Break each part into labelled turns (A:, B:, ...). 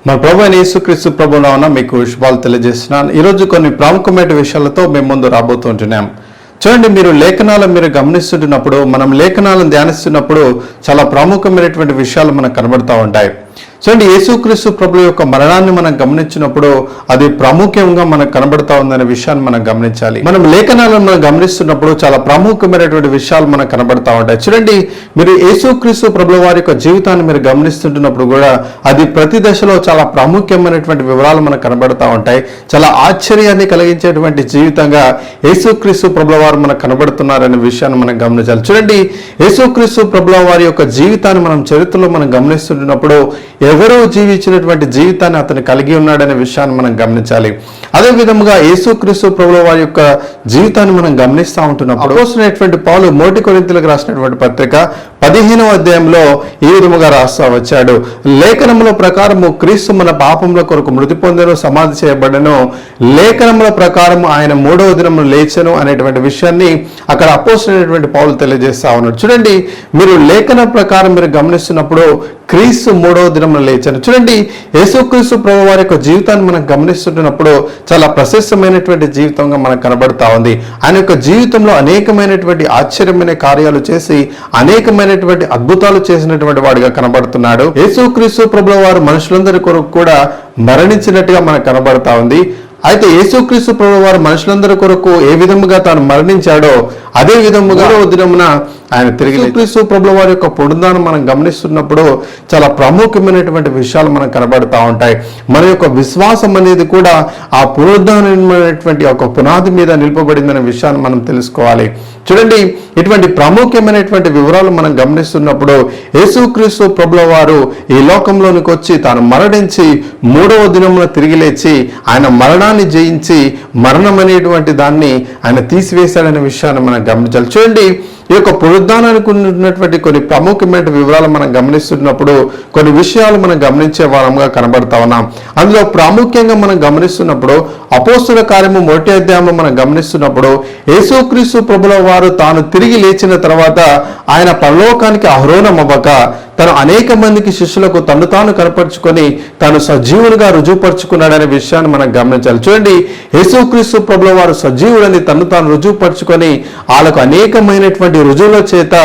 A: మన ప్రభు అయిన యేసుక్రీస్తు ప్రభు నామమున మీకు శుభాలు తెలియజేస్తున్నాను. ఈరోజు కొన్ని ప్రాముఖ్యమైన విషయాలతో మేము ముందు రాబోతుంటున్నాం. చూడండి, మీరు లేఖనాలను గమనిస్తున్నప్పుడు, మనం లేఖనాలను ధ్యానిస్తున్నప్పుడు చాలా ప్రాముఖ్యమైనటువంటి విషయాలు మనకు కనబడుతూ ఉంటాయి. చూడండి, యేసుక్రీస్తు ప్రభు యొక్క మరణాన్ని మనం గమనించినప్పుడు అది ప్రాముఖ్యంగా మనకు కనబడుతూ ఉందనే విషయాన్ని మనం గమనించాలి. మనం లేఖనాలను మనం గమనిస్తున్నప్పుడు చాలా ప్రాముఖ్యమైనటువంటి విషయాలు మనకు కనబడుతూ ఉంటాయి. చూడండి, మీరు యేసుక్రీస్తు ప్రభు వారి యొక్క జీవితాన్ని మీరు గమనిస్తుంటున్నప్పుడు కూడా అది ప్రతి దశలో చాలా ప్రాముఖ్యమైనటువంటి వివరాలు మనకు కనబడుతూ ఉంటాయి. చాలా ఆశ్చర్యాన్ని కలిగించేటువంటి జీవితంగా యేసుక్రీస్తు ప్రభు వారు మనకు కనబడుతున్నారనే విషయాన్ని మనం గమనించాలి. చూడండి, యేసుక్రీస్తు ప్రభు వారి యొక్క జీవితాన్ని మనం చరిత్రలో మనం గమనిస్తుంటున్నప్పుడు ఎవరో జీవించినటువంటి జీవితాన్ని అతను కలిగి ఉన్నాడనే విషయాన్ని మనం గమనించాలి. అదే విధముగా యేసుక్రీస్తు ప్రభువు వారి యొక్క జీవితాన్ని మనం గమనిస్తూ ఉంటున్నప్పుడు అపోస్తలుడైనటువంటి పౌలు మొదటి కొరింథీయులకు రాసినటువంటి పత్రిక 15వ అధ్యాయంలో ఈ విధముగా రాస్తా వచ్చాడు. లేఖనముల ప్రకారము క్రీస్తు మన పాపముల కొరకు మృతి పొందెను, సమాధి చేయబడెను, లేఖనముల ప్రకారం ఆయన 3వ దినమున లేచెను అనేటువంటి విషయాన్ని అక్కడ అపోస్తలుడైనటువంటి పౌలు తెలియజేస్తా ఉన్నాడు. చూడండి, మీరు లేఖన ప్రకారం మీరు గమనిస్తున్నప్పుడు క్రీస్తు 3వ దినమున లేచాను. చూడండి, యేసుక్రీస్తు ప్రభు వారి యొక్క జీవితాన్ని మనం గమనిస్తున్నప్పుడు చాలా ప్రశస్తమైనటువంటి జీవితంగా మనకు కనబడతా ఉంది. ఆయన యొక్క జీవితంలో అనేకమైనటువంటి ఆశ్చర్యమైన కార్యాలు చేసి అనేకమైనటువంటి అద్భుతాలు చేసినటువంటి వాడిగా కనబడుతున్నాడు. యేసుక్రీస్తు ప్రభు వారు మనుషులందరి కొరకు కూడా మరణించినట్టుగా మనకు కనబడతా ఉంది. అయితే యేసుక్రీస్తు ప్రభు వారు మనుషులందరి కొరకు ఏ విధముగా తాను మరణించాడో అదే విధముగా దినమున ఆయన తిరిగి యేసుక్రీస్తు ప్రభు వారి యొక్క పునరుద్ధానం మనం గమనిస్తున్నప్పుడు చాలా ప్రాముఖ్యమైనటువంటి విషయాలు మనకు కనబడుతూ ఉంటాయి. మన యొక్క విశ్వాసం అనేది కూడా ఆ పునరుద్ధానమైనటువంటి ఒక పునాది మీద నిలపబడిందనే విషయాన్ని మనం తెలుసుకోవాలి. చూడండి, ఇటువంటి ప్రాముఖ్యమైనటువంటి వివరాలు మనం గమనిస్తున్నప్పుడు యేసుక్రీస్తు ప్రభుల వారు ఈ లోకంలోనికి వచ్చి తాను మరణించి 3వ దినమున తిరిగి లేచి ఆయన మరణాన్ని జయించి మరణం అనేటువంటి దాన్ని ఆయన తీసివేశాడనే విషయాన్ని మనం గమనించాలి. చూడండి, ఈ యొక్క పునరుద్ధానానికి ఉన్నటువంటి కొన్ని ప్రాముఖ్యమైన వివరాలు మనం గమనిస్తున్నప్పుడు కొన్ని విషయాలు మనం గమనించే వారంగా కనబడతా ఉన్నాం. అందులో ప్రాముఖ్యంగా మనం గమనిస్తున్నప్పుడు అపోస్తలుల కార్యము 1వ అధ్యాయంలో మనం గమనిస్తున్నప్పుడు యేసుక్రీస్తు ప్రభుల వారు తాను తిరిగి లేచిన తర్వాత ఆయన పరలోకానికి ఆరోహణమవ్వక తను అనేక మందికి శిష్యులకు తను తాను కనపరుచుకొని తాను సజీవునిగా రుజువుపరుచుకున్నాడనే విషయాన్ని మనం గమనించాలి. చూడండి, యేసుక్రీస్తు ప్రభుల వారు సజీవుడని తను తాను రుజువుపరుచుకొని వాళ్ళకు అనేకమైనటువంటి రుజువుల చేత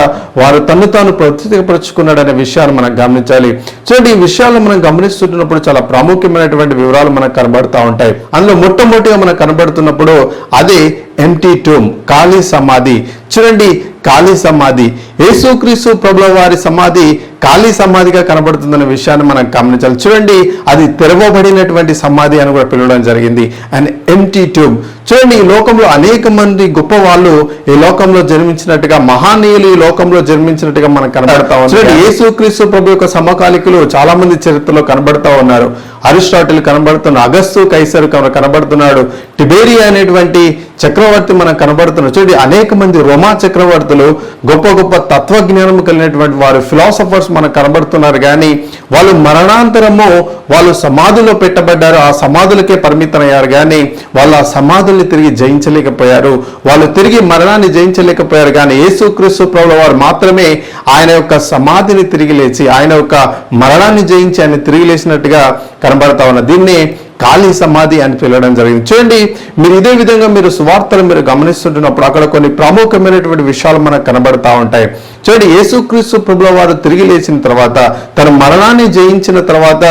A: వారు తను తాను ప్రత్యేకపరుచుకున్నాడనే విషయాన్ని మనం గమనించాలి. చూడండి, ఈ విషయాలను మనం గమనిస్తున్నప్పుడు చాలా ప్రాముఖ్యమైనటువంటి వివరాలు మనకు కనబడుతూ ఉంటాయి. అందులో మొట్టమొదటిగా మనకు కనబడుతున్నప్పుడు అదే ఎంప్టీ టూమ్, ఖాళీ సమాధి. చూడండి, ఖాళీ సమాధి, యేసుక్రీస్తు ప్రభుల వారి సమాధి ఖాళీ సమాధిగా కనబడుతుందనే విషయాన్ని మనం గమనించాలి. చూడండి, అది తెరవబడినటువంటి సమాధి అని కూడా పిలవడం జరిగింది, అండ్ ఎంప్టీ టూమ్. చూడండి, ఈ లోకంలో అనేక మంది గొప్ప వాళ్ళు ఈ లోకంలో జన్మించినట్టుగా, మహానీయులు ఈ లోకంలో జన్మించినట్టుగా మనకు కనబడతా ఉంది. చూడండి, యేసుక్రీస్తు ప్రభు యొక్క సమకాలికులు చాలా మంది చరిత్రలో కనబడతా ఉన్నారు. అరిస్టాటిల్ కనబడుతున్నాడు, అగస్తు కైసర్ కనబడుతున్నాడు, టిబేరియా అనేటువంటి చక్రవర్తి మనకు కనబడుతున్నాడు. చూడండి, అనేక మంది రోమా చక్రవర్తులు, గొప్ప గొప్ప తత్వజ్ఞానం కలిగినటువంటి వారు, ఫిలాసఫర్స్ మనకు కనబడుతున్నారు. కానీ వాళ్ళు మరణాంతరము వాళ్ళు సమాధిలో పెట్టబడ్డారు, ఆ సమాధులకే పరిమితమయ్యారు. కానీ వాళ్ళు ఆ సమాధుల్ని తిరిగి జయించలేకపోయారు, వాళ్ళు తిరిగి మరణాన్ని జయించలేకపోయారు. కానీ యేసుక్రీస్తు ప్రభువు వారు మాత్రమే ఆయన యొక్క సమాధిని తిరిగి లేచి ఆయన యొక్క మరణాన్ని జయించి ఆయన తిరిగి లేచినట్టుగా కనబడతా ఉన్నారు. దీన్ని ఖాళీ సమాధి అని పిలవడం జరిగింది. చూడండి, మీరు ఇదే విధంగా మీరు సువార్తలు మీరు గమనిస్తుంటున్నప్పుడు అక్కడ కొన్ని ప్రాముఖ్యమైనటువంటి విషయాలు మనకు కనబడతా ఉంటాయి. చూడండి, యేసుక్రీస్తు ప్రభుల వారు తిరిగి లేచిన తర్వాత తన మరణాన్ని జయించిన తర్వాత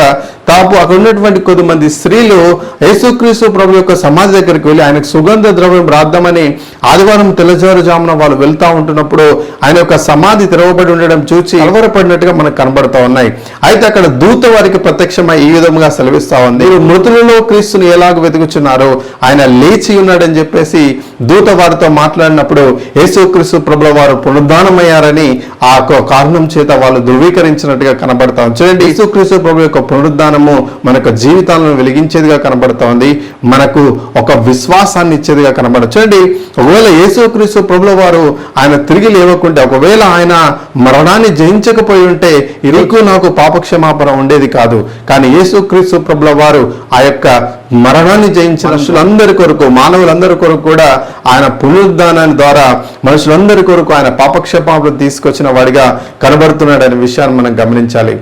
A: అక్కడ ఉన్నటువంటి కొద్దిమంది స్త్రీలు యేసుక్రీస్తు ప్రభు యొక్క సమాధి దగ్గరికి వెళ్ళి ఆయనకు సుగంధ ద్రవ్యం రాద్దామని ఆదివారం తెల్లవారుజామున వాళ్ళు వెళ్తా ఉంటున్నప్పుడు ఆయన యొక్క సమాధి తెరవబడి ఉండడం చూసి కలవరపడినట్టుగా మనకు కనబడతా ఉన్నాయి. అయితే అక్కడ దూత వారికి ప్రత్యక్షమై ఈ విధంగా సెలవిస్తా ఉంది, మీరు మృతులలో క్రీస్తుని ఎలాగ వెతుకుచున్నారో ఆయన లేచి ఉన్నాడని చెప్పేసి దూత వారితో మాట్లాడినప్పుడు యేసుక్రీస్తు ప్రభుల వారు పునరుద్ధానమయ్యారని ఆ కారణం చేత వాళ్ళు ధృవీకరించినట్టుగా కనబడతాం. చూడండి, యేసుక్రీస్తు ప్రభు యొక్క పునరుద్ధానము మన యొక్క జీవితాలను వెలిగించేదిగా కనబడతా ఉంది, మనకు ఒక విశ్వాసాన్ని ఇచ్చేదిగా కనబడదు. చూడండి, ఒకవేళ యేసుక్రీస్తు ప్రభుల వారు ఆయన తిరిగి లేవకుంటే, ఒకవేళ ఆయన మరణాన్ని జయించకపోయి ఉంటే ఇరుకు నాకు పాపక్షమాపణ ఉండేది కాదు. కానీ యేసుక్రీస్తు ప్రభుల వారు ఆ యొక్క మరణాన్ని జయించిన మనుషులందరి కొరకు, మానవులందరి కొరకు కూడా ఆయన పునరుద్ధానాన్ని ద్వారా మనుషులందరి కొరకు ఆయన పాపక్షమాపణ తీసుకొచ్చిన వాడిగా కనబడుతున్నాడనే విషయాన్ని మనం గమనించాలి.